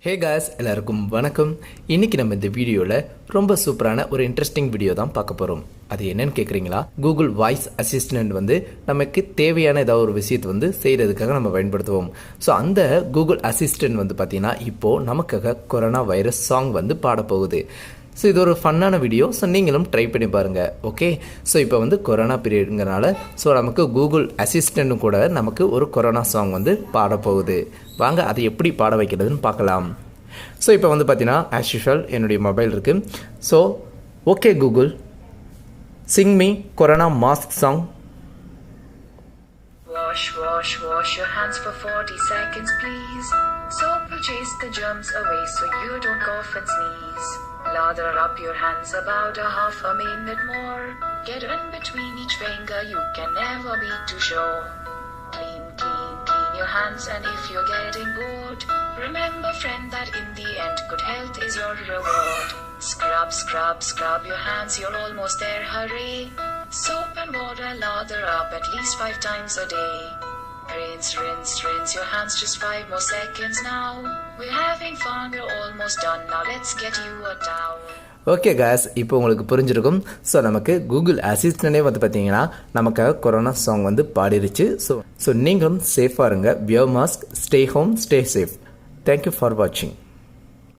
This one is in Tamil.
ஹே காய்ஸ், எல்லாருக்கும் வணக்கம். இன்றைக்கி நம்ம இந்த வீடியோவில் ரொம்ப சூப்பரான ஒரு இன்ட்ரெஸ்டிங் வீடியோ தான் பார்க்க போகிறோம். அது என்னன்னு கேட்குறீங்களா? கூகுள் வாய்ஸ் அசிஸ்டன்ட் நமக்கு தேவையான ஏதாவது ஒரு விஷயத்தை செய்கிறதுக்காக நம்ம பயன்படுத்துவோம். ஸோ அந்த கூகுள் அசிஸ்டன்ட் பார்த்திங்கன்னா இப்போது நமக்காக கொரோனா வைரஸ் சாங் பாடப்போகுது. ஸோ இது ஒரு ஃபன்னான வீடியோ. ஸோ நீங்களும் ட்ரை பண்ணி பாருங்கள். ஓகே, ஸோ இப்போ கொரோனா பீரியடுங்கிறனால ஸோ நமக்கு கூகுள் அசிஸ்டண்ட்டும் கூட நமக்கு ஒரு கொரோனா சாங் பாடப்போகுது. வாங்க அதை எப்படி பாட வைக்கிறதுன்னு பார்க்கலாம். ஸோ இப்போ பார்த்தீங்கன்னா ஆஸ் யூஷுவல் என்னுடைய மொபைல் இருக்குது. So okay Google, Singh me corona mask song. Wash your hands for 40 seconds, please. Soap will chase the germs away so you don't cough and sneeze. Lather up your hands about a half a minute more. Get in between each finger, you can never be too sure. Clean your hands, and if you're getting bored, remember friend that in the end good health is your reward. Scrub your hands, you're almost there, hurry. Soap and water, lather up at least 5 times a day. Rinse your hands, just 5 more seconds now. We're having fun, we're almost done, now let's get you a towel. Okay guys, இப்போ உங்களுக்கு புரிஞ்சிருக்கும். ஸோ நமக்கு கூகுள் அசிஸ்டண்டே பார்த்தீங்கன்னா நமக்காக கொரோனா சாங் பாடிருச்சு. ஸோ நீங்களும் சேஃபாக இருங்க. Wear mask, stay home, stay safe. Thank you for வாட்சிங்.